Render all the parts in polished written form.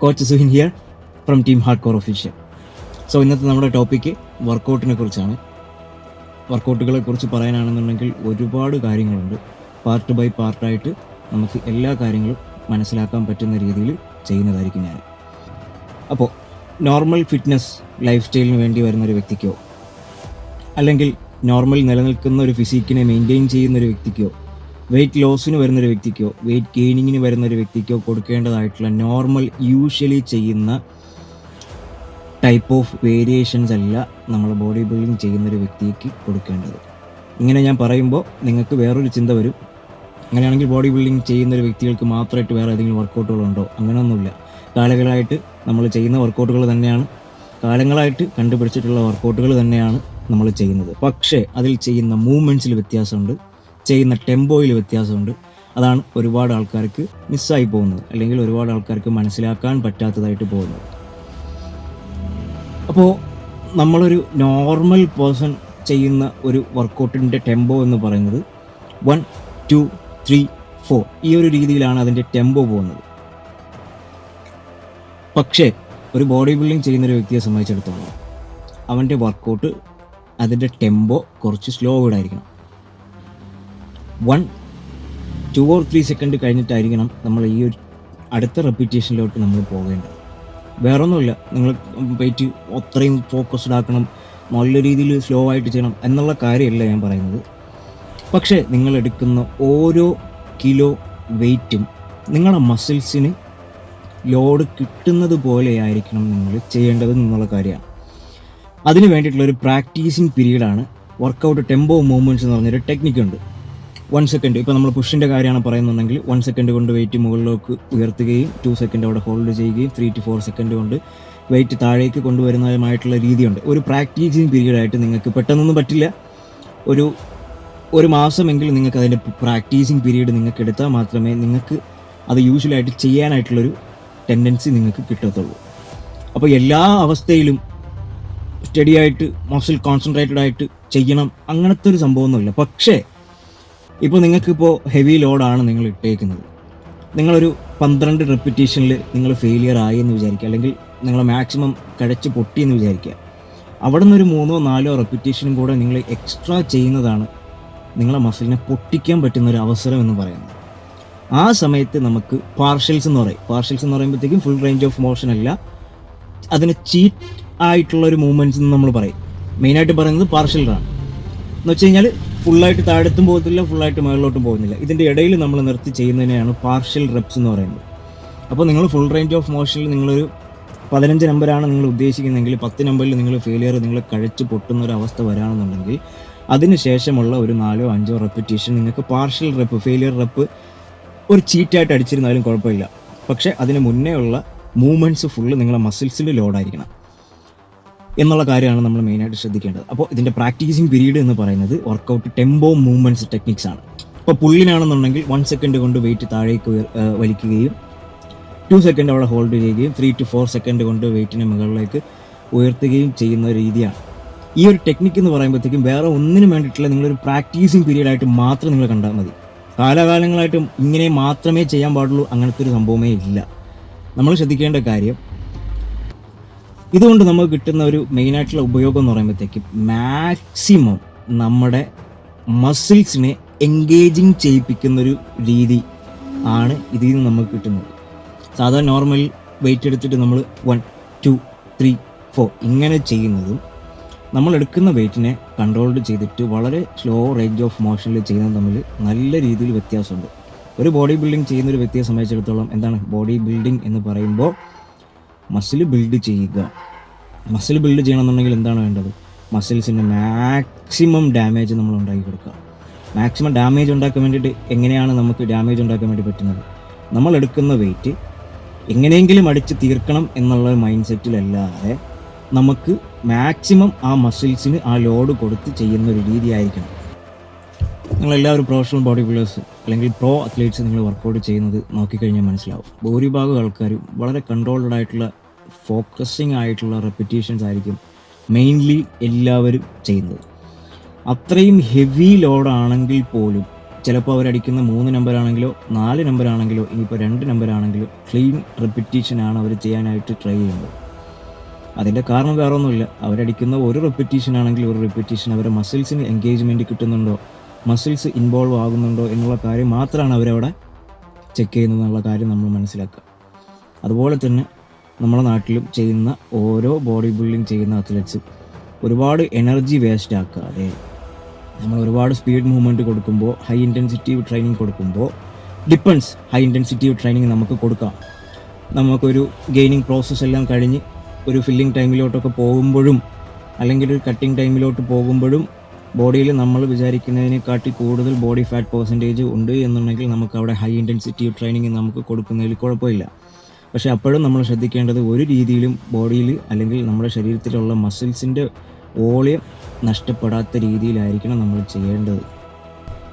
Coach Suhin here from team hardcore official. So ഇന്നത്തെ നമ്മുടെ topic വർക്കൗട്ടിനെ കുറിച്ചാണ്. വർക്കൗട്ടുകളെ കുറിച്ച് പറയാനാണെന്നുണ്ടെങ്കിൽ ഒരുപാട് കാര്യങ്ങളുണ്ട്. പാർട്ട് ബൈ പാർട്ടായിട്ട് നമുക്ക് എല്ലാ കാര്യങ്ങളും മനസ്സിലാക്കാൻ പറ്റുന്ന രീതിയിൽ ചെയ്യുന്നതായിരിക്കും ഞാൻ. അപ്പോൾ നോർമൽ ഫിറ്റ്നസ് ലൈഫ് സ്റ്റൈലിന് വേണ്ടി വരുന്നൊരു വ്യക്തിക്കോ, അല്ലെങ്കിൽ നോർമൽ നിലനിൽക്കുന്ന ഒരു ഫിസിക്കിനെ മെയിൻറ്റെയിൻ ചെയ്യുന്നൊരു വ്യക്തിക്കോ, വെയിറ്റ് ലോസിന് വരുന്നൊരു വ്യക്തിക്കോ, വെയിറ്റ് ഗെയിനിങ്ങിന് വരുന്നൊരു വ്യക്തിക്കോ കൊടുക്കേണ്ടതായിട്ടുള്ള നോർമൽ യൂഷ്വലി ചെയ്യുന്ന ടൈപ്പ് ഓഫ് വേരിയേഷൻസ് അല്ല നമ്മൾ ബോഡി ബിൽഡിങ് ചെയ്യുന്നൊരു വ്യക്തിക്ക് കൊടുക്കേണ്ടത്. ഇങ്ങനെ ഞാൻ പറയുമ്പോൾ നിങ്ങൾക്ക് വേറൊരു ചിന്ത വരും, അങ്ങനെയാണെങ്കിൽ ബോഡി ബിൽഡിങ് ചെയ്യുന്നൊരു വ്യക്തികൾക്ക് മാത്രമായിട്ട് വേറെ ഏതെങ്കിലും വർക്കൗട്ടുകളുണ്ടോ? അങ്ങനെയൊന്നുമില്ല. കാലങ്ങളായിട്ട് നമ്മൾ ചെയ്യുന്ന വർക്കൗട്ടുകൾ തന്നെയാണ്, കാലങ്ങളായിട്ട് കണ്ടുപിടിച്ചിട്ടുള്ള വർക്കൗട്ടുകൾ തന്നെയാണ് നമ്മൾ ചെയ്യുന്നത്. പക്ഷേ അതിൽ ചെയ്യുന്ന മൂവ്മെൻറ്റ്സിൽ വ്യത്യാസമുണ്ട്, ചെയ്യുന്ന ടെമ്പോയിൽ വ്യത്യാസമുണ്ട്. അതാണ് ഒരുപാട് ആൾക്കാർക്ക് മിസ്സായി പോകുന്നത്, അല്ലെങ്കിൽ ഒരുപാട് ആൾക്കാർക്ക് മനസ്സിലാക്കാൻ പറ്റാത്തതായിട്ട് പോകുന്നത്. അപ്പോൾ നമ്മളൊരു നോർമൽ പേഴ്സൺ ചെയ്യുന്ന ഒരു വർക്കൗട്ടിൻ്റെ ടെമ്പോ എന്ന് പറയുന്നത് 1, 2, 3, 4 ഈ ഒരു രീതിയിലാണ് അതിൻ്റെ ടെമ്പോ പോകുന്നത്. പക്ഷേ ഒരു ബോഡി ബിൽഡിങ് ചെയ്യുന്നൊരു വ്യക്തിയെ സംബന്ധിച്ചിടത്തോളം അവൻ്റെ വർക്കൗട്ട് അതിൻ്റെ ടെമ്പോ കുറച്ച് സ്ലോ ആയിരിക്കണം. 1, 2 or 3 സെക്കൻഡ് കഴിഞ്ഞിട്ടായിരിക്കണം നമ്മൾ ഈ ഒരു അടുത്ത റെപ്പിറ്റേഷനിലോട്ട് നമ്മൾ പോകേണ്ടത്. വേറൊന്നുമില്ല, നിങ്ങൾ വെയിറ്റ് അത്രയും ഫോക്കസ്ഡ് ആക്കണം, നല്ല രീതിയിൽ സ്ലോ ആയിട്ട് ചെയ്യണം എന്നുള്ള കാര്യമല്ല ഞാൻ പറയുന്നത്. പക്ഷേ നിങ്ങൾ എടുക്കുന്ന ഓരോ കിലോ വെയിറ്റും നിങ്ങളുടെ മസിൽസിന് ലോഡ് കിട്ടുന്നത് പോലെയായിരിക്കണം നിങ്ങൾ ചെയ്യേണ്ടത് എന്നുള്ള കാര്യമാണ്. അതിന് വേണ്ടിയിട്ടുള്ളൊരു പ്രാക്ടീസിങ് പീരീഡാണ് വർക്കൗട്ട് ടെമ്പോ മൂവ്മെൻറ്റ്സ് എന്ന് പറഞ്ഞൊരു ടെക്നിക്കുണ്ട്. 1 സെക്കൻഡ്, ഇപ്പോൾ നമ്മൾ പുഷിൻ്റെ കാര്യമാണ് പറയുന്നുണ്ടെങ്കിൽ 1 സെക്കൻഡ് കൊണ്ട് വെയിറ്റ് മുകളിലേക്ക് ഉയർത്തുകയും 2 സെക്കൻഡ് അവിടെ ഹോൾഡ് ചെയ്യുകയും 3 to 4 സെക്കൻഡ് കൊണ്ട് വെയിറ്റ് താഴേക്ക് കൊണ്ടുവരുന്നതുമായിട്ടുള്ള രീതിയുണ്ട്. ഒരു പ്രാക്ടീസിങ് പീരീഡായിട്ട് നിങ്ങൾക്ക് പെട്ടെന്നൊന്നും പറ്റില്ല. ഒരു മാസമെങ്കിലും നിങ്ങൾക്ക് അതിൻ്റെ പ്രാക്ടീസിങ് പീരീഡ് നിങ്ങൾക്ക് എടുത്താൽ മാത്രമേ നിങ്ങൾക്ക് അത് യൂഷ്വലായിട്ട് ചെയ്യാനായിട്ടുള്ളൊരു ടെൻഡൻസി നിങ്ങൾക്ക് കിട്ടത്തുള്ളൂ. അപ്പോൾ എല്ലാ അവസ്ഥയിലും സ്റ്റഡി ആയിട്ട് മസിൽ കോൺസെൻട്രേറ്റഡ് ആയിട്ട് ചെയ്യണം അങ്ങനത്തെ ഒരു സംഭവമൊന്നുമില്ല. പക്ഷേ ഇപ്പോൾ നിങ്ങൾക്കിപ്പോൾ ഹെവി ലോഡാണ് നിങ്ങൾ ഇട്ടേക്കുന്നത്, നിങ്ങളൊരു 12 റെപ്പിറ്റേഷനിൽ നിങ്ങൾ ഫെയിലിയർ ആയി എന്ന് വിചാരിക്കുക, അല്ലെങ്കിൽ നിങ്ങൾ മാക്സിമം കഴിച്ച് പൊട്ടി എന്ന് വിചാരിക്കുക. അവിടെ നിന്നൊരു 3 or 4 റെപ്പിറ്റേഷനും കൂടെ നിങ്ങൾ എക്സ്ട്രാ ചെയ്യുന്നതാണ് നിങ്ങളെ മസിലിനെ പൊട്ടിക്കാൻ പറ്റുന്നൊരു അവസരം എന്ന് പറയുന്നത്. ആ സമയത്ത് നമുക്ക് പാർഷ്യൽസ് എന്ന് പറയും. പാർഷ്യൽസ് എന്ന് പറയുമ്പോഴത്തേക്കും ഫുൾ റേഞ്ച് ഓഫ് മോഷൻ അല്ല, അതിന് ചീറ്റ് ആയിട്ടുള്ളൊരു മൂവ്മെൻറ്റ്സ് എന്ന് നമ്മൾ പറയും. മെയിനായിട്ട് പറയുന്നത് പാർഷ്യലാണ് എന്ന് വെച്ച് കഴിഞ്ഞാൽ ഫുള്ളായിട്ട് താഴത്തും പോകത്തില്ല, ഫുള്ളായിട്ട് മുകളിലോട്ടും പോകുന്നില്ല. ഇതിൻ്റെ ഇടയിൽ നമ്മൾ നിർത്തി ചെയ്യുന്നതിനെയാണ് പാർഷ്യൽ റെപ്സ് എന്ന് പറയുന്നത്. അപ്പോൾ നിങ്ങൾ ഫുൾ റേഞ്ച് ഓഫ് മോഷനിൽ നിങ്ങളൊരു 15 നമ്പറാണ് നിങ്ങൾ ഉദ്ദേശിക്കുന്നതെങ്കിൽ 10 നമ്പറിൽ നിങ്ങൾ ഫെയിലിയർ, നിങ്ങൾ കഴിച്ച് പൊട്ടുന്ന ഒരു അവസ്ഥ വരാണെന്നുണ്ടെങ്കിൽ അതിന് ശേഷമുള്ള ഒരു 4 or 5 റെപ്പിറ്റേഷൻ നിങ്ങൾക്ക് പാർഷ്യൽ റെപ്പ്, ഫെയിലിയർ റെപ്പ് ഒരു ചീറ്റായിട്ട് അടിച്ചിരുന്നാലും കുഴപ്പമില്ല. പക്ഷേ അതിന് മുന്നേ ഉള്ള മൂവ്മെൻറ്റ്സ് ഫുള്ള് നിങ്ങളെ മസിൽസിൽ ലോഡായിരിക്കണം എന്നുള്ള കാര്യമാണ് നമ്മൾ മെയിനായിട്ട് ശ്രദ്ധിക്കേണ്ടത്. അപ്പോൾ ഇതിൻ്റെ പ്രാക്ടീസിങ് പീരീഡ് എന്ന് പറയുന്നത് വർക്കൗട്ട് ടെമ്പോ മൂവ്മെൻറ്റ്സ് ടെക്നിക്സ് ആണ്. ഇപ്പോൾ പുള്ളിനാണെന്നുണ്ടെങ്കിൽ 1 സെക്കൻഡ് കൊണ്ട് വെയിറ്റ് താഴേക്ക് വലിക്കുകയും 2 സെക്കൻഡ് അവിടെ ഹോൾഡ് ചെയ്യുകയും 3 to 4 സെക്കൻഡ് കൊണ്ട് വെയിറ്റിനെ മുകളിലേക്ക് ഉയർത്തുകയും ചെയ്യുന്ന രീതിയാണ്. ഈ ഒരു ടെക്നിക്ക് എന്ന് പറയുമ്പോഴത്തേക്കും വേറെ ഒന്നിനും വേണ്ടിയിട്ടില്ല, നിങ്ങളൊരു പ്രാക്ടീസിങ് പീരീഡായിട്ട് മാത്രം നിങ്ങൾ കണ്ടാൽ മതി. കാലാകാലങ്ങളായിട്ടും ഇങ്ങനെ മാത്രമേ ചെയ്യാൻ പാടുള്ളൂ, അങ്ങനത്തെ ഒരു സംഭവമേ ഇല്ല. നമ്മൾ ശ്രദ്ധിക്കേണ്ട കാര്യം, ഇതുകൊണ്ട് നമുക്ക് കിട്ടുന്ന ഒരു മെയിനായിട്ടുള്ള ഉപയോഗം എന്ന് പറയുമ്പോഴത്തേക്കും മാക്സിമം നമ്മുടെ മസിൽസിനെ എൻഗേജിങ് ചെയ്യിപ്പിക്കുന്നൊരു രീതി ആണ് ഇതിൽ നിന്ന് നമുക്ക് കിട്ടുന്നത്. സാധാരണ നോർമൽ വെയിറ്റ് എടുത്തിട്ട് നമ്മൾ 1, 2, 3, 4 ഇങ്ങനെ ചെയ്യുന്നതും നമ്മൾ എടുക്കുന്ന വെയിറ്റിനെ കൺട്രോൾഡ് ചെയ്തിട്ട് വളരെ സ്ലോ റേഞ്ച് ഓഫ് മോഷനിൽ ചെയ്യുന്നത് തമ്മിൽ നല്ല രീതിയിൽ വ്യത്യാസമുണ്ട്. ഒരു ബോഡി ബിൽഡിംഗ് ചെയ്യുന്നൊരു വ്യക്തിയെ സംബന്ധിച്ചിടത്തോളം എന്താണ് ബോഡി ബിൽഡിംഗ് എന്ന് പറയുമ്പോൾ മസിൽ ബിൽഡ് ചെയ്യുക. മസിൽ ബിൽഡ് ചെയ്യണമെന്നുണ്ടെങ്കിൽ എന്താണ് വേണ്ടത്? മസിൽസിൻ്റെ മാക്സിമം ഡാമേജ് നമ്മൾ ഉണ്ടാക്കി കൊടുക്കുക. മാക്സിമം ഡാമേജ് ഉണ്ടാക്കാൻ വേണ്ടിയിട്ട് എങ്ങനെയാണ് നമുക്ക് ഡാമേജ് ഉണ്ടാക്കാൻ വേണ്ടി പറ്റുന്നത്? നമ്മൾ എടുക്കുന്ന വെയിറ്റ് എങ്ങനെയെങ്കിലും അടിച്ച് തീർക്കണം എന്നുള്ള മൈൻഡ് സെറ്റിലല്ലാതെ നമുക്ക് മാക്സിമം ആ മസിൽസിന് ആ ലോഡ് കൊടുത്ത് ചെയ്യുന്ന ഒരു രീതി ആയിരിക്കണം. നിങ്ങളെല്ലാവരും പ്രൊഫഷണൽ ബോഡി ബിൽഡേഴ്സ് അല്ലെങ്കിൽ പ്രോ അത്ലീറ്റ്സ് നിങ്ങൾ വർക്കൗട്ട് ചെയ്യുന്നത് നോക്കിക്കഴിഞ്ഞാൽ മനസ്സിലാവും. ഭൂരിഭാഗം ആൾക്കാരും വളരെ കൺട്രോൾഡ് ആയിട്ടുള്ള ഫോക്കസിങ് ആയിട്ടുള്ള റെപ്പിറ്റേഷൻസ് ആയിരിക്കും മെയിൻലി എല്ലാവരും ചെയ്യുന്നത്. അത്രയും ഹെവി ലോഡാണെങ്കിൽ പോലും ചിലപ്പോൾ അവരടിക്കുന്ന 3 നമ്പറാണെങ്കിലോ 4 നമ്പറാണെങ്കിലോ ഇനിയിപ്പോൾ 2 നമ്പറാണെങ്കിലോ ക്ലീൻ റെപ്പിറ്റീഷനാണ് അവർ ചെയ്യാനായിട്ട് ട്രൈ ചെയ്യുന്നത്. അതിൻ്റെ കാരണം വേറെ ഒന്നുമില്ല, അവരടിക്കുന്ന ഒരു റെപ്പിറ്റീഷൻ ആണെങ്കിൽ ഒരു റെപ്പിറ്റീഷൻ അവരെ മസിൽസിന് എൻഗേജ്മെൻറ്റ് കിട്ടുന്നുണ്ടോ, മസിൽസ് ഇൻവോൾവ് ആകുന്നുണ്ടോ എന്നുള്ള കാര്യം മാത്രമാണ് അവരവിടെ ചെക്ക് ചെയ്യുന്നത് എന്നുള്ള കാര്യം നമ്മൾ മനസ്സിലാക്കുക. അതുപോലെ തന്നെ നമ്മുടെ നാട്ടിലും ചെയ്യുന്ന ഓരോ ബോഡി ബിൽഡിങ് ചെയ്യുന്ന അത്ലറ്റ്സ് ഒരുപാട് എനർജി വേസ്റ്റ് ആക്കാതെ നമ്മൾ ഒരുപാട് സ്പീഡ് മൂവ്മെൻറ്റ് കൊടുക്കുമ്പോൾ, ഹൈ ഇൻറ്റൻസിറ്റി ട്രെയിനിങ് കൊടുക്കുമ്പോൾ, ഡിപ്പെൻസ് ഹൈ ഇൻറ്റൻസിറ്റി ട്രെയിനിങ് നമുക്ക് കൊടുക്കാം. നമുക്കൊരു ഗെയിനിങ് പ്രോസസ്സ് എല്ലാം കഴിഞ്ഞ് ഒരു ഫില്ലിംഗ് ടൈമിലോട്ടൊക്കെ പോകുമ്പോഴും അല്ലെങ്കിൽ ഒരു കട്ടിങ് ടൈമിലോട്ട് പോകുമ്പോഴും ബോഡിയിൽ നമ്മൾ വിചാരിക്കുന്നതിനെക്കാട്ടി കൂടുതൽ ബോഡി ഫാറ്റ് പെർസെൻറ്റേജ് ഉണ്ട് എന്നുണ്ടെങ്കിൽ നമുക്ക് അവിടെ ഹൈ ഇൻറ്റൻസിറ്റി ട്രെയിനിങ് നമുക്ക് കൊടുക്കുന്നതിൽ കുഴപ്പമില്ല. പക്ഷേ അപ്പോഴും നമ്മൾ ശ്രദ്ധിക്കേണ്ടത് ഒരു രീതിയിലും ബോഡിയിൽ അല്ലെങ്കിൽ നമ്മുടെ ശരീരത്തിലുള്ള മസിൽസിൻ്റെ വോളിയം നഷ്ടപ്പെടാത്ത രീതിയിലായിരിക്കണം നമ്മൾ ചെയ്യേണ്ടത്.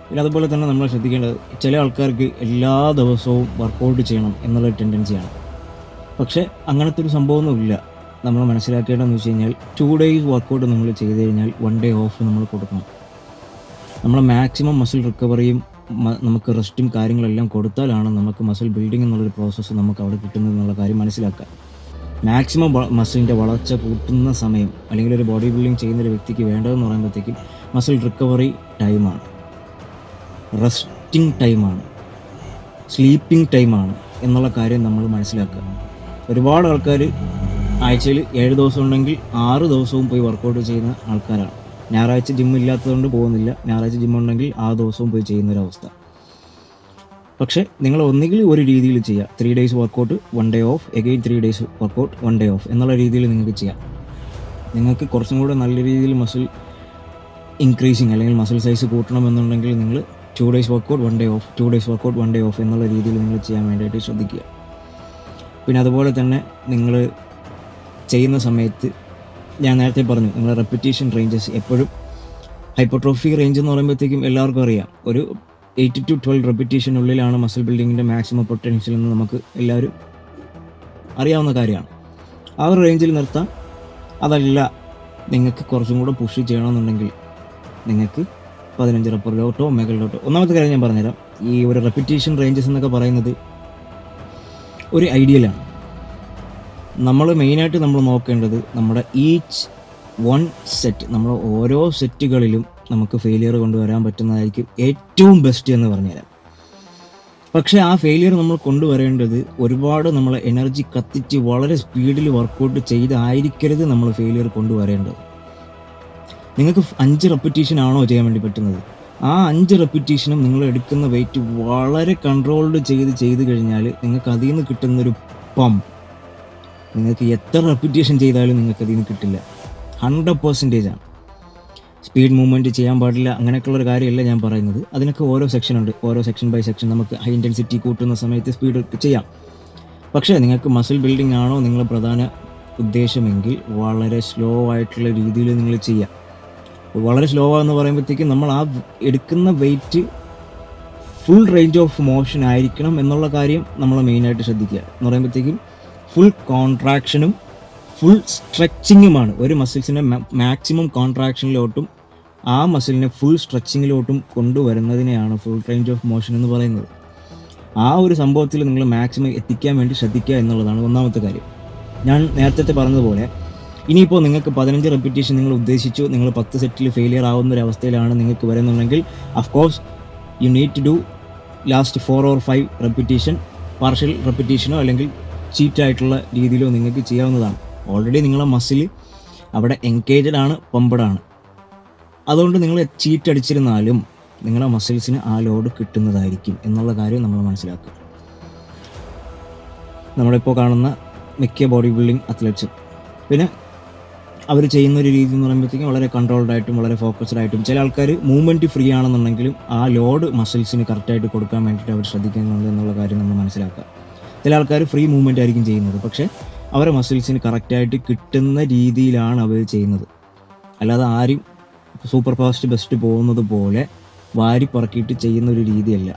പിന്നെ അതുപോലെ തന്നെ നമ്മൾ ശ്രദ്ധിക്കേണ്ടത്, ചില ആൾക്കാർക്ക് എല്ലാ ദിവസവും വർക്കൗട്ട് ചെയ്യണം എന്നുള്ളൊരു ടെൻഡൻസിയാണ്. പക്ഷേ അങ്ങനത്തെ ഒരു സംഭവമൊന്നുമില്ല. നമ്മൾ മനസ്സിലാക്കേണ്ടതെന്ന് വെച്ച് കഴിഞ്ഞാൽ 2 days വർക്കൗട്ട് നമ്മൾ ചെയ്ത് കഴിഞ്ഞാൽ 1 day ഓഫ് നമ്മൾ കൊടുക്കണം. നമ്മൾ മാക്സിമം മസിൽ റിക്കവറിയും നമുക്ക് റെസ്റ്റും കാര്യങ്ങളെല്ലാം കൊടുത്താലാണ് നമുക്ക് മസിൽ ബിൽഡിംഗ് എന്നുള്ളൊരു പ്രോസസ്സ് നമുക്ക് അവിടെ കിട്ടുന്നത് എന്നുള്ള കാര്യം മനസ്സിലാക്കുക. മാക്സിമം മസിലിൻ്റെ വളർച്ച കൂട്ടുന്ന സമയം അല്ലെങ്കിൽ ഒരു ബോഡി ബിൽഡിംഗ് ചെയ്യുന്നൊരു വ്യക്തിക്ക് വേണ്ടതെന്ന് പറയുമ്പോഴത്തേക്കും മസിൽ റിക്കവറി ടൈമാണ്, റെസ്റ്റിംഗ് ടൈമാണ്, സ്ലീപ്പിംഗ് ടൈമാണ് എന്നുള്ള കാര്യം നമ്മൾ മനസ്സിലാക്കുക. ഒരുപാട് ആൾക്കാർ ആഴ്ചയിൽ 7 ദിവസം ഉണ്ടെങ്കിൽ 6 ദിവസവും പോയി വർക്കൗട്ട് ചെയ്യുന്ന ആൾക്കാരാണ്. ഞായറാഴ്ച ജിം ഇല്ലാത്തതുകൊണ്ട് പോകുന്നില്ല, ഞായറാഴ്ച ജിം ഉണ്ടെങ്കിൽ ആ ദിവസവും പോയി ചെയ്യുന്നൊരവസ്ഥ. പക്ഷേ നിങ്ങൾ ഒന്നുകിൽ ഒരു രീതിയിൽ ചെയ്യുക, 3 days workout 1 day off, again 3 days workout 1 day off എന്നുള്ള രീതിയിൽ നിങ്ങൾക്ക് ചെയ്യാം. നിങ്ങൾക്ക് കുറച്ചും കൂടെ നല്ല രീതിയിൽ മസിൽ ഇൻക്രീസിങ് അല്ലെങ്കിൽ മസിൽ സൈസ് കൂട്ടണമെന്നുണ്ടെങ്കിൽ നിങ്ങൾ 2 days workout 1 day off, 2 days workout 1 day off എന്നുള്ള രീതിയിൽ നിങ്ങൾ ചെയ്യാൻ വേണ്ടിയിട്ട് ശ്രദ്ധിക്കുക. പിന്നെ അതുപോലെ തന്നെ നിങ്ങൾ ചെയ്യുന്ന സമയത്ത് ഞാൻ നേരത്തെ പറഞ്ഞു, നിങ്ങളുടെ റെപ്പിറ്റീഷൻ റേഞ്ചസ് എപ്പോഴും ഹൈപ്പർട്രോഫി റേഞ്ച് എന്ന് പറയുമ്പോഴത്തേക്കും എല്ലാവർക്കും അറിയാം, ഒരു 8 to 12 റെപ്പിറ്റീഷനുള്ളിലാണ് മസിൽ ബിൽഡിങ്ങിൻ്റെ മാക്സിമം പൊട്ടൻഷ്യൽ എന്ന് നമുക്ക് എല്ലാവരും അറിയാവുന്ന കാര്യമാണ്. ആ ഒരു റേഞ്ചിൽ നിർത്താം. അതല്ല നിങ്ങൾക്ക് കുറച്ചും കൂടെ പുഷ് ചെയ്യണമെന്നുണ്ടെങ്കിൽ നിങ്ങൾക്ക് 15 റെപ്പിലോട്ടോ മെഗലിലോട്ടോ. ഒന്നാമത്തെ കാര്യം ഞാൻ പറഞ്ഞുതരാം, ഈ ഒരു റെപ്പിറ്റീഷൻ റേഞ്ചസ് എന്നൊക്കെ പറയുന്നത് ഒരു ഐഡിയലാണ്. നമ്മൾ മെയിനായിട്ട് നമ്മൾ നോക്കേണ്ടത് നമ്മുടെ ഈച്ച് 1 സെറ്റ്, നമ്മൾ ഓരോ സെറ്റുകളിലും നമുക്ക് ഫെയിലിയർ കൊണ്ടുവരാൻ പറ്റുന്നതായിരിക്കും ഏറ്റവും ബെസ്റ്റ് എന്ന് പറഞ്ഞുതരാം. പക്ഷേ ആ ഫെയിലിയർ നമ്മൾ കൊണ്ടുവരേണ്ടത് ഒരുപാട് നമ്മൾ എനർജി കത്തിച്ച് വളരെ സ്പീഡിൽ വർക്കൗട്ട് ചെയ്തായിരിക്കരുത് നമ്മൾ ഫെയിലിയർ കൊണ്ടുവരേണ്ടത്. നിങ്ങൾക്ക് 5 റെപ്പിറ്റീഷൻ ആണോ ചെയ്യാൻ വേണ്ടി പറ്റുന്നത്, ആ 5 റെപ്പിറ്റീഷനും നിങ്ങൾ എടുക്കുന്ന വെയിറ്റ് വളരെ കൺട്രോൾഡ് ചെയ്ത് കഴിഞ്ഞാൽ നിങ്ങൾക്ക് അതിൽ നിന്ന് കിട്ടുന്നൊരു പമ്പ് നിങ്ങൾക്ക് എത്ര റെപ്പിറ്റേഷൻ ചെയ്താലും നിങ്ങൾക്ക് അതിൽ നിന്ന് കിട്ടില്ല. 100% ആണ്. സ്പീഡ് മൂവ്മെൻറ്റ് ചെയ്യാൻ പാടില്ല അങ്ങനെയൊക്കെയുള്ളൊരു കാര്യമല്ല ഞാൻ പറയുന്നത്. അതിനൊക്കെ ഓരോ സെക്ഷൻ ഉണ്ട്, ഓരോ സെക്ഷൻ ബൈ സെക്ഷൻ നമുക്ക് ഹൈ ഇൻറ്റൻസിറ്റി കൂട്ടുന്ന സമയത്ത് സ്പീഡ് ചെയ്യാം. പക്ഷേ നിങ്ങൾക്ക് മസിൽ ബിൽഡിംഗ് ആണോ നിങ്ങളുടെ പ്രധാന ഉദ്ദേശമെങ്കിൽ വളരെ സ്ലോ ആയിട്ടുള്ള രീതിയിൽ നിങ്ങൾ ചെയ്യാം. വളരെ സ്ലോ ആണെന്ന് പറയുമ്പോഴത്തേക്കും നമ്മൾ ആ എടുക്കുന്ന weight full range of motion ആയിരിക്കണം എന്നുള്ള കാര്യം നമ്മൾ മെയിനായിട്ട് ശ്രദ്ധിക്കുക. എന്ന് പറയുമ്പോഴത്തേക്കും ഫുൾ കോൺട്രാക്ഷനും ഫുൾ സ്ട്രെച്ചിങ്ങുമാണ്. ഒരു മസിൽസിനെ മാക്സിമം കോൺട്രാക്ഷനിലോട്ടും ആ മസിലിനെ ഫുൾ സ്ട്രെച്ചിങ്ങിലോട്ടും കൊണ്ടുവരുന്നതിനെയാണ് ഫുൾ റേഞ്ച് ഓഫ് മോഷൻ എന്ന് പറയുന്നത്. ആ ഒരു സംഭവത്തിൽ നിങ്ങൾ മാക്സിമം എത്തിക്കാൻ വേണ്ടി ശ്രദ്ധിക്കുക എന്നുള്ളതാണ് ഒന്നാമത്തെ കാര്യം. ഞാൻ നേരത്തെ പറഞ്ഞതുപോലെ ഇനിയിപ്പോൾ നിങ്ങൾക്ക് 15 റെപ്പിറ്റേഷൻ നിങ്ങൾ ഉദ്ദേശിച്ചു, നിങ്ങൾ 10 സെറ്റിൽ ഫെയിലിയർ ആവുന്ന ഒരു അവസ്ഥയിലാണ് നിങ്ങൾക്ക് വരുന്നുണ്ടെങ്കിൽ of course you need to do last 4 or 5 repetition, partial റെപ്പിറ്റേഷനോ അല്ലെങ്കിൽ ചീറ്റായിട്ടുള്ള രീതിയിലോ നിങ്ങൾക്ക് ചെയ്യാവുന്നതാണ്. ഓൾറെഡി നിങ്ങളെ മസിൽ അവിടെ എൻഗേജ്ഡ് ആണ്, പമ്പഡ് ആണ്. അതുകൊണ്ട് നിങ്ങൾ ചീറ്റ് അടിച്ചിരുന്നാലും നിങ്ങളുടെ മസിൽസിന് ആ ലോഡ് കിട്ടുന്നതായിരിക്കും എന്നുള്ള കാര്യം നമ്മൾ മനസ്സിലാക്കുക. നമ്മളിപ്പോൾ കാണുന്ന മിക്ക ബോഡി ബിൽഡിംഗ് അത്ലറ്റ്സും പിന്നെ അവർ ചെയ്യുന്നൊരു രീതി എന്ന് പറയുമ്പോഴത്തേക്കും വളരെ കൺട്രോൾഡ് ആയിട്ടും വളരെ ഫോക്കസ്ഡ് ആയിട്ടും, ചില ആൾക്കാർ മൂവ്മെൻറ്റ് ഫ്രീ ആണെന്നുണ്ടെങ്കിലും ആ ലോഡ് മസിൽസിന് കറക്റ്റായിട്ട് കൊടുക്കാൻ വേണ്ടിയിട്ട് അവർ ശ്രദ്ധിക്കുന്നുണ്ട് എന്നുള്ള കാര്യം നമ്മൾ മനസ്സിലാക്കുക. ചില ആൾക്കാർ ഫ്രീ മൂവ്മെൻ്റ് ആയിരിക്കും ചെയ്യുന്നത്, പക്ഷേ അവരെ മസിൽസിന് കറക്റ്റായിട്ട് കിട്ടുന്ന രീതിയിലാണ് അവർ ചെയ്യുന്നത്. അല്ലാതെ ആരും സൂപ്പർ ഫാസ്റ്റ് ബെസ്റ്റ് പോകുന്നത് പോലെ വാരി പറക്കിയിട്ട് ചെയ്യുന്ന ഒരു രീതിയല്ല.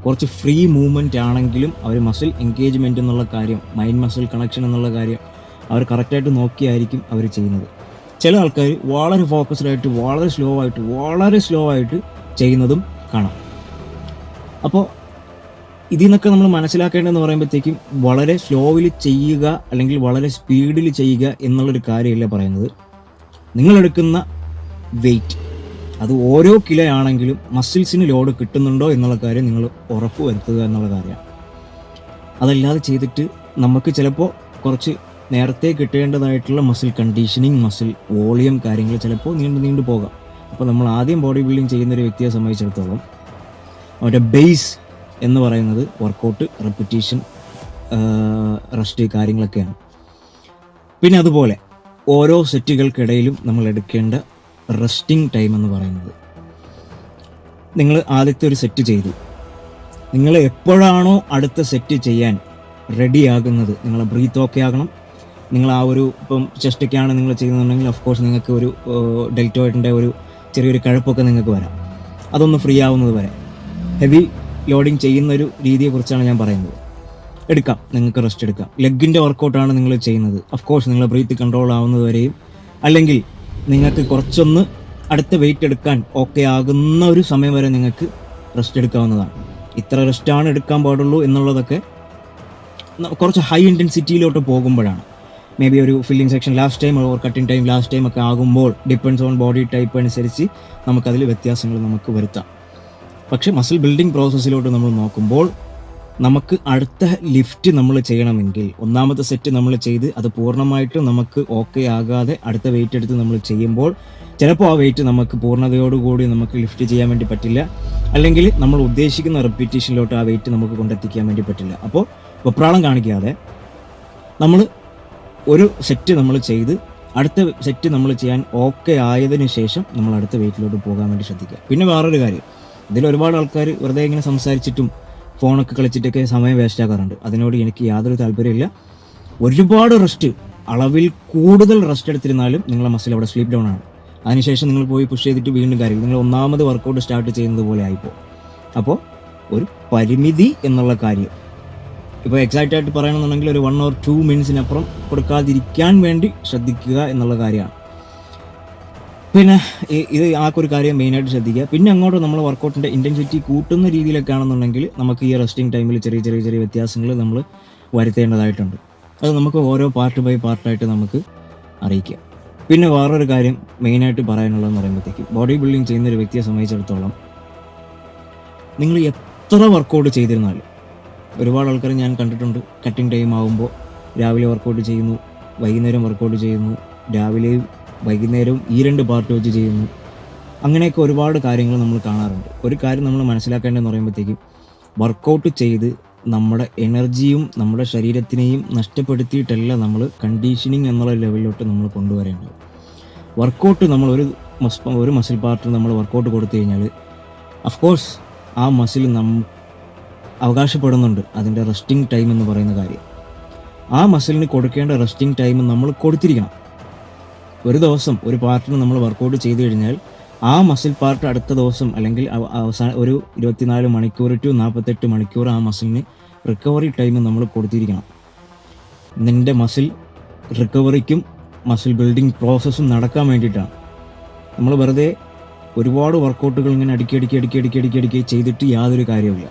കുറച്ച് ഫ്രീ മൂവ്മെൻറ്റ് ആണെങ്കിലും അവർ മസിൽ എൻഗേജ്മെൻറ്റ് എന്നുള്ള കാര്യം, മൈൻഡ് മസിൽ കണക്ഷൻ എന്നുള്ള കാര്യം അവർ കറക്റ്റായിട്ട് നോക്കിയായിരിക്കും അവർ ചെയ്യുന്നത്. ചില ആൾക്കാർ വളരെ ഫോക്കസ്ഡ് ആയിട്ട് വളരെ സ്ലോ ആയിട്ട് ചെയ്യുന്നതും കാണാം. അപ്പോൾ ഇതിൽ നിന്നൊക്കെ നമ്മൾ മനസ്സിലാക്കേണ്ടതെന്ന് പറയുമ്പോഴത്തേക്കും വളരെ സ്ലോവിൽ ചെയ്യുക അല്ലെങ്കിൽ വളരെ സ്പീഡിൽ ചെയ്യുക എന്നുള്ളൊരു കാര്യമല്ല പറയുന്നത്. നിങ്ങളെടുക്കുന്ന വെയിറ്റ് അത് ഓരോ കിലോ ആണെങ്കിലും മസിൽസിന് ലോഡ് കിട്ടുന്നുണ്ടോ എന്നുള്ള കാര്യം നിങ്ങൾ ഉറപ്പ് വരുത്തുക എന്നുള്ള കാര്യമാണ്. അതല്ലാതെ ചെയ്തിട്ട് നമുക്ക് ചിലപ്പോൾ കുറച്ച് നേരത്തെ കിട്ടേണ്ടതായിട്ടുള്ള മസിൽ കണ്ടീഷനിങ്, മസിൽ വോളിയം കാര്യങ്ങൾ ചിലപ്പോൾ നീണ്ടു പോകാം. അപ്പോൾ നമ്മൾ ആദ്യം ബോഡി ബിൽഡിങ് ചെയ്യുന്നൊരു വ്യക്തിയെ സംബന്ധിച്ചിടത്തോളം അവരുടെ ബേസ് എന്ന് പറയുന്നത് വർക്കൗട്ട്, റെപ്പിറ്റീഷൻ, റെസ്റ്റ് കാര്യങ്ങളൊക്കെയാണ്. പിന്നെ അതുപോലെ ഓരോ സെറ്റുകൾക്കിടയിലും നമ്മൾ എടുക്കേണ്ട റെസ്റ്റിംഗ് ടൈം എന്ന് പറയുന്നത്, നിങ്ങൾ ആദ്യത്തെ ഒരു സെറ്റ് ചെയ്തു, നിങ്ങൾ എപ്പോഴാണോ അടുത്ത സെറ്റ് ചെയ്യാൻ റെഡിയാകുന്നത്, നിങ്ങളെ ബ്രീത്ത് ഓക്കെ ആകണം. നിങ്ങൾ ആ ഒരു ഇപ്പം ചെസ്റ്റൊക്കെയാണ് നിങ്ങൾ ചെയ്യുന്നുണ്ടെങ്കിൽ ഓഫ് കോഴ്സ് നിങ്ങൾക്ക് ഒരു ഡെൽറ്റോയിഡിൻ്റെ ഒരു ചെറിയൊരു കഴപ്പൊക്കെ നിങ്ങൾക്ക് വരാം. അതൊന്ന് ഫ്രീ ആവുന്നത് വരെ ഹെവി ലോഡിങ് ചെയ്യുന്ന ഒരു രീതിയെക്കുറിച്ചാണ് ഞാൻ പറയുന്നത്. എടുക്കാം, നിങ്ങൾക്ക് റെസ്റ്റ് എടുക്കാം. ലെഗിൻ്റെ വർക്കൗട്ടാണ് നിങ്ങൾ ചെയ്യുന്നത്, ഓഫ് കോഴ്സ് നിങ്ങളെ ബ്രീത്ത് കൺട്രോൾ ആവുന്നത് വരെയും, അല്ലെങ്കിൽ നിങ്ങൾക്ക് കുറച്ചൊന്ന് അടുത്ത വെയിറ്റ് എടുക്കാൻ ഓക്കെ ആകുന്ന ഒരു സമയം വരെ നിങ്ങൾക്ക് റെസ്റ്റ് എടുക്കാവുന്നതാണ്. ഇത്ര റെസ്റ്റാണ് എടുക്കാൻ പാടുള്ളൂ എന്നുള്ളതൊക്കെ കുറച്ച് ഹൈ ഇൻറ്റൻസിറ്റിയിലോട്ട് പോകുമ്പോഴാണ്. മേ ബി ഒരു filling section last time or cutting time last time ഒക്കെ ആകുമ്പോൾ ഡിപ്പെൻഡ്സ് ഓൺ ബോഡി ടൈപ്പ് അനുസരിച്ച് നമുക്കതിൽ വ്യത്യാസങ്ങൾ നമുക്ക് വരുത്താം. പക്ഷേ മസിൽ ബിൽഡിംഗ് പ്രോസസ്സിലോട്ട് നമ്മൾ നോക്കുമ്പോൾ നമുക്ക് അടുത്ത ലിഫ്റ്റ് നമ്മൾ ചെയ്യണമെങ്കിൽ ഒന്നാമത്തെ സെറ്റ് നമ്മൾ ചെയ്ത് അത് പൂർണ്ണമായിട്ട് നമുക്ക് ഓക്കെ ആകാതെ അടുത്ത വെയിറ്റ് എടുത്ത് നമ്മൾ ചെയ്യുമ്പോൾ ചിലപ്പോൾ ആ വെയിറ്റ് നമുക്ക് പൂർണ്ണതയോടുകൂടി നമുക്ക് ലിഫ്റ്റ് ചെയ്യാൻ വേണ്ടി പറ്റില്ല, അല്ലെങ്കിൽ നമ്മൾ ഉദ്ദേശിക്കുന്ന റിപ്പീറ്റേഷനിലോട്ട് ആ വെയിറ്റ് നമുക്ക് കൊണ്ടെത്തിക്കാൻ വേണ്ടി പറ്റില്ല. അപ്പോൾ വെപ്രാളം കാണിക്കാതെ നമ്മൾ ഒരു സെറ്റ് നമ്മൾ ചെയ്ത് അടുത്ത സെറ്റ് നമ്മൾ ചെയ്യാൻ ഓക്കെ ആയതിനു ശേഷം നമ്മൾ അടുത്ത വെയിറ്റിലോട്ട് പോകാൻ വേണ്ടി ശ്രദ്ധിക്കുക. പിന്നെ വേറൊരു കാര്യം, ഇതിൽ ഒരുപാട് ആൾക്കാർ വെറുതെ ഇങ്ങനെ സംസാരിച്ചിട്ടും ഫോണൊക്കെ കളിച്ചിട്ടൊക്കെ സമയം വേസ്റ്റ് ആക്കാറുണ്ട്. അതിനോട് എനിക്ക് യാതൊരു താല്പര്യമില്ല. ഒരുപാട് റെസ്റ്റ്, അളവിൽ കൂടുതൽ റെസ്റ്റ് എടുത്തിരുന്നാലും നിങ്ങളെ മസിൽ അവിടെ സ്ലീപ്പ് ഡൗൺ ആണ്. അതിനുശേഷം നിങ്ങൾ പോയി പുഷ് ചെയ്തിട്ട് വീണ്ടും കാര്യം നിങ്ങൾ ഒന്നാമത് വർക്കൗട്ട് സ്റ്റാർട്ട് ചെയ്യുന്നത് പോലെ ആയിപ്പോൾ. അപ്പോൾ ഒരു പരിമിതി എന്നുള്ള കാര്യം ഇപ്പോൾ എക്സാക്റ്റ് ആയിട്ട് പറയണമെന്നുണ്ടെങ്കിൽ ഒരു 1 or 2 മിനിറ്റ്സിനപ്പുറം കൊടുക്കാതിരിക്കാൻ വേണ്ടി ശ്രദ്ധിക്കുക എന്നുള്ള കാര്യമാണ്. പിന്നെ ഇത് ആക്കൊരു കാര്യം മെയിനായിട്ട് ശ്രദ്ധിക്കുക. പിന്നെ അങ്ങോട്ട് നമ്മൾ വർക്കൗട്ടിൻ്റെ ഇൻറ്റൻസിറ്റി കൂട്ടുന്ന രീതിയിലൊക്കെ ആണെന്നുണ്ടെങ്കിൽ നമുക്ക് ഈ റെസ്റ്റിംഗ് ടൈമിൽ ചെറിയ ചെറിയ ചെറിയ വ്യത്യാസങ്ങൾ നമ്മൾ വരുത്തേണ്ടതായിട്ടുണ്ട്. അത് നമുക്ക് ഓരോ പാർട്ട് ബൈ പാർട്ടായിട്ട് നമുക്ക് അറിയിക്കുക. പിന്നെ വേറൊരു കാര്യം മെയിനായിട്ട് പറയാനുള്ളതെന്ന് പറയുമ്പോഴത്തേക്ക് ബോഡി ബിൽഡിംഗ് ചെയ്യുന്നൊരു വ്യക്തിയെ സംബന്ധിച്ചിടത്തോളം നിങ്ങൾ എത്ര വർക്കൗട്ട് ചെയ്തിരുന്നാലും, ഒരുപാട് ആൾക്കാർ ഞാൻ കണ്ടിട്ടുണ്ട് കട്ടിങ് ടൈം ആകുമ്പോൾ രാവിലെ വർക്കൗട്ട് ചെയ്യുന്നു, വൈകുന്നേരം വർക്കൗട്ട് ചെയ്യുന്നു, രാവിലെയും വൈകുന്നേരവും ഈ 2 പാർട്ട് വെച്ച് ചെയ്യുന്നു. അങ്ങനെയൊക്കെ ഒരുപാട് കാര്യങ്ങൾ നമ്മൾ കാണാറുണ്ട്. ഒരു കാര്യം നമ്മൾ മനസ്സിലാക്കേണ്ടതെന്ന് പറയുമ്പോഴത്തേക്കും വർക്കൗട്ട് ചെയ്ത് നമ്മുടെ എനർജിയും നമ്മുടെ ശരീരത്തിനെയും നഷ്ടപ്പെടുത്തിയിട്ടല്ല നമ്മൾ കണ്ടീഷനിങ് എന്നുള്ള ലെവലിലോട്ട് നമ്മൾ കൊണ്ടുവരേണ്ടത്. വർക്കൗട്ട് നമ്മൾ ഒരു മസിൽ പാർട്ടിന് നമ്മൾ വർക്കൗട്ട് കൊടുത്തു കഴിഞ്ഞാൽ അഫ്കോഴ്സ് ആ മസിൽ അവകാശപ്പെടുന്നുണ്ട് അതിൻ്റെ റെസ്റ്റിംഗ് ടൈം എന്ന് പറയുന്ന കാര്യം. ആ മസിലിന് കൊടുക്കേണ്ട റെസ്റ്റിംഗ് ടൈം നമ്മൾ കൊടുത്തിരിക്കണം. ഒരു ദിവസം ഒരു പാർട്ടിന് നമ്മൾ വർക്കൗട്ട് ചെയ്ത് കഴിഞ്ഞാൽ ആ മസിൽ പാർട്ട് അടുത്ത ദിവസം അല്ലെങ്കിൽ ഒരു 24 മണിക്കൂർ ടു 48 മണിക്കൂർ ആ മസിലിന് റിക്കവറി ടൈം നമ്മൾ കൊടുത്തിരിക്കണം. നിൻ്റെ മസിൽ റിക്കവറിക്കും മസിൽ ബിൽഡിംഗ് പ്രോസസ്സും നടക്കാൻ വേണ്ടിയിട്ടാണ്. നമ്മൾ വെറുതെ ഒരുപാട് വർക്കൗട്ടുകൾ ഇങ്ങനെ അടുക്കി ചെയ്തിട്ട് യാതൊരു കാര്യവുമില്ല.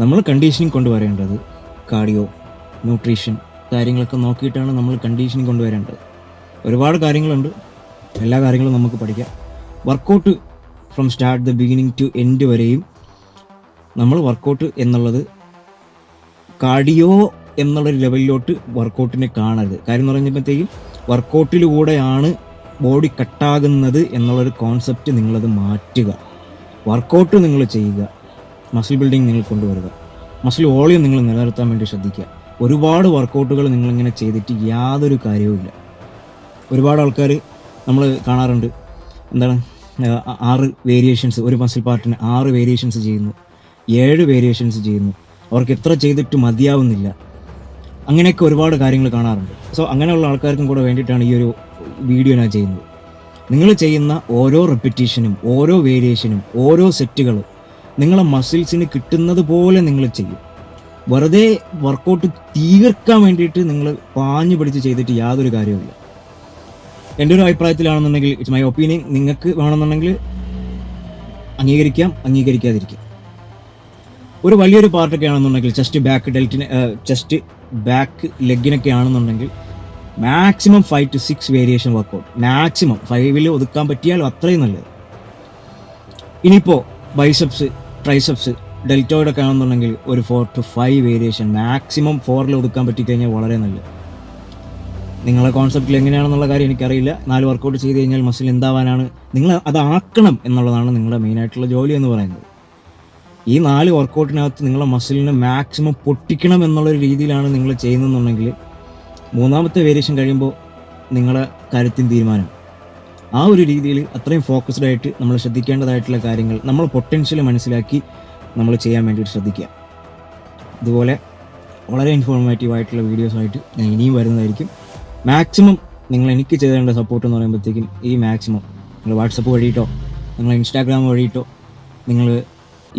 നമ്മൾ കണ്ടീഷനിങ് കൊണ്ടുവരേണ്ടത് കാർഡിയോ, ന്യൂട്രീഷൻ കാര്യങ്ങളൊക്കെ നോക്കിയിട്ടാണ് നമ്മൾ കണ്ടീഷനിങ് കൊണ്ടുവരേണ്ടത്. ഒരുപാട് കാര്യങ്ങളുണ്ട്, എല്ലാ കാര്യങ്ങളും നമുക്ക് പഠിക്കാം. Workout from start the beginning to end വരെയും നമ്മൾ വർക്കൗട്ട് എന്നുള്ളത് കാർഡിയോ എന്നുള്ളൊരു ലെവലിലോട്ട് വർക്കൗട്ടിനെ കാണരുത്. കാര്യം എന്ന് പറയുമ്പോഴത്തേക്കും വർക്കൗട്ടിലൂടെയാണ് ബോഡി കട്ടാകുന്നത് എന്നുള്ളൊരു കോൺസെപ്റ്റ് നിങ്ങളത് മാറ്റുക. വർക്കൗട്ട് നിങ്ങൾ ചെയ്യുക, മസിൽ ബിൽഡിംഗ് നിങ്ങൾ കൊണ്ടുവരിക, മസിൽ വോളിയം നിങ്ങൾ നിലനിർത്താൻ വേണ്ടി ശ്രദ്ധിക്കുക. ഒരുപാട് വർക്കൗട്ടുകൾ നിങ്ങളിങ്ങനെ ചെയ്തിട്ട് യാതൊരു കാര്യവുമില്ല. ഒരുപാട് ആൾക്കാർ നമ്മൾ കാണാറുണ്ട്, എന്താണ് 6 വേരിയേഷൻസ്, ഒരു മസിൽ പാർട്ടിന് 6 വേരിയേഷൻസ് ചെയ്യുന്നു, 7 വേരിയേഷൻസ് ചെയ്യുന്നു. അവർക്ക് എത്ര ചെയ്തിട്ട് മതിയാവുന്നില്ല. അങ്ങനെയൊക്കെ ഒരുപാട് കാര്യങ്ങൾ കാണാറുണ്ട്. സോ അങ്ങനെയുള്ള ആൾക്കാർക്കും കൂടെ വേണ്ടിയിട്ടാണ് ഈ ഒരു വീഡിയോ ഞാൻ ചെയ്യുന്നത്. നിങ്ങൾ ചെയ്യുന്ന ഓരോ റെപ്പിറ്റീഷനും ഓരോ വേരിയേഷനും ഓരോ സെറ്റുകളും നിങ്ങളെ മസിൽസിന് കിട്ടുന്നത് പോലെ നിങ്ങൾ ചെയ്യും. വെറുതെ വർക്കൗട്ട് തീർക്കാൻ വേണ്ടിയിട്ട് നിങ്ങൾ പാഞ്ഞു പിടിച്ച് ചെയ്തിട്ട് യാതൊരു കാര്യവുമില്ല. എൻ്റെ ഒരു അഭിപ്രായത്തിലാണെന്നുണ്ടെങ്കിൽ ഇറ്റ്സ് മൈ ഒപ്പീനിയൻ. നിങ്ങൾക്ക് വേണമെന്നുണ്ടെങ്കിൽ അംഗീകരിക്കാം, അംഗീകരിക്കാതിരിക്കാം. ഒരു വലിയൊരു പാർട്ടൊക്കെ ആണെന്നുണ്ടെങ്കിൽ ചെസ്റ്റ് ബാക്ക് ലെഗിനൊക്കെ ആണെന്നുണ്ടെങ്കിൽ maximum 5 to 6 variation workout, maximum 5 ഒതുക്കാൻ പറ്റിയാൽ അത്രയും നല്ലത്. ഇനിയിപ്പോൾ ബൈസെപ്സ്, ട്രൈസെപ്സ്, ഡെൽറ്റോയിഡൊക്കെ ആണെന്നുണ്ടെങ്കിൽ ഒരു 4 to 5 വേരിയേഷൻ, മാക്സിമം 4 ഒതുക്കാൻ പറ്റിക്കഴിഞ്ഞാൽ വളരെ നല്ലത്. നിങ്ങളെ കോൺസെപ്റ്റിൽ എങ്ങനെയാണെന്നുള്ള കാര്യം എനിക്കറിയില്ല. 4 വർക്കൗട്ട് ചെയ്ത് കഴിഞ്ഞാൽ മസിൽ എന്താവാനാണ്, നിങ്ങൾ അതാക്കണം എന്നുള്ളതാണ് നിങ്ങളുടെ മെയിനായിട്ടുള്ള ജോലി എന്ന് പറയുന്നത്. ഈ 4 വർക്കൗട്ടിനകത്ത് നിങ്ങളുടെ മസിലിനെ മാക്സിമം പൊട്ടിക്കണം എന്നുള്ളൊരു രീതിയിലാണ് നിങ്ങൾ ചെയ്യുന്നതെന്നുണ്ടെങ്കിൽ 3ാമത്തെ വേരിയേഷൻ കഴിയുമ്പോൾ നിങ്ങളുടെ കാര്യത്തിന് തീരുമാനം. ആ ഒരു രീതിയിൽ അത്രയും ഫോക്കസ്ഡ് ആയിട്ട് നമ്മൾ ശ്രദ്ധിക്കേണ്ടതായിട്ടുള്ള കാര്യങ്ങൾ, നമ്മൾ പൊട്ടൻഷ്യൽ മനസ്സിലാക്കി നമ്മൾ ചെയ്യാൻ വേണ്ടിയിട്ട് ശ്രദ്ധിക്കുക. ഇതുപോലെ വളരെ ഇൻഫോർമേറ്റീവ് ആയിട്ടുള്ള വീഡിയോസായിട്ട് ഞാൻ ഇനിയും വരുന്നതായിരിക്കും. മാക്സിമം നിങ്ങൾ എനിക്ക് ചെയ്തേണ്ട സപ്പോർട്ട് എന്ന് പറയുമ്പോഴത്തേക്കും ഈ മാക്സിമം നിങ്ങൾ വാട്സപ്പ് വഴിയിട്ടോ നിങ്ങൾ ഇൻസ്റ്റാഗ്രാം വഴിയിട്ടോ നിങ്ങൾ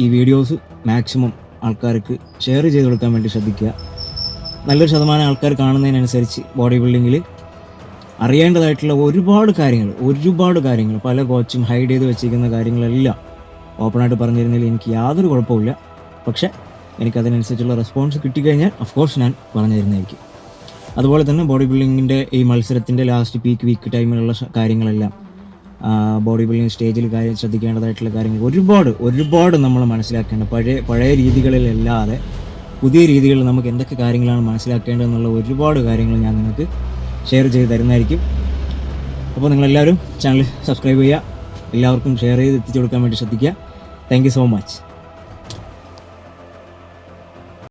ഈ വീഡിയോസ് മാക്സിമം ആൾക്കാർക്ക് ഷെയർ ചെയ്ത് കൊടുക്കാൻ വേണ്ടി ശ്രദ്ധിക്കുക. നല്ലൊരു ശതമാനം ആൾക്കാർ കാണുന്നതിനനുസരിച്ച് ബോഡി ബിൽഡിങ്ങിൽ അറിയേണ്ടതായിട്ടുള്ള ഒരുപാട് കാര്യങ്ങൾ പല കോച്ചും ഹൈഡ് ചെയ്ത് വെച്ചിരിക്കുന്ന കാര്യങ്ങളെല്ലാം ഓപ്പണായിട്ട് പറഞ്ഞു തരുന്നതിൽ എനിക്ക് യാതൊരു കുഴപ്പമില്ല. പക്ഷേ എനിക്കതിനനുസരിച്ചുള്ള റെസ്പോൺസ് കിട്ടിക്കഴിഞ്ഞാൽ ഓഫ്കോഴ്സ് ഞാൻ പറഞ്ഞു തരുന്നതായിരിക്കും. അതുപോലെ തന്നെ ബോഡി ബിൽഡിങ്ങിൻ്റെ ഈ മത്സരത്തിൻ്റെ ലാസ്റ്റ് വീക്ക് ടൈമിലുള്ള കാര്യങ്ങളെല്ലാം, ബോഡി ബിൽഡിംഗ് സ്റ്റേജിൽ ശ്രദ്ധിക്കേണ്ടതായിട്ടുള്ള കാര്യങ്ങൾ ഒരുപാട് നമ്മൾ മനസ്സിലാക്കേണ്ട, പഴയ രീതികളിലല്ലാതെ പുതിയ രീതികളിൽ നമുക്ക് എന്തൊക്കെ കാര്യങ്ങളാണ് മനസ്സിലാക്കേണ്ടതെന്നുള്ള ഒരുപാട് കാര്യങ്ങൾ ഞാൻ നിങ്ങൾക്ക് ഷെയർ ചെയ്ത് തരുന്നതായിരിക്കും. അപ്പോൾ നിങ്ങളെല്ലാവരും ചാനൽ സബ്സ്ക്രൈബ് ചെയ്യുക, എല്ലാവർക്കും ഷെയർ ചെയ്ത് എത്തിച്ചു കൊടുക്കാൻ വേണ്ടി ശ്രദ്ധിക്കുക. Thank you so much.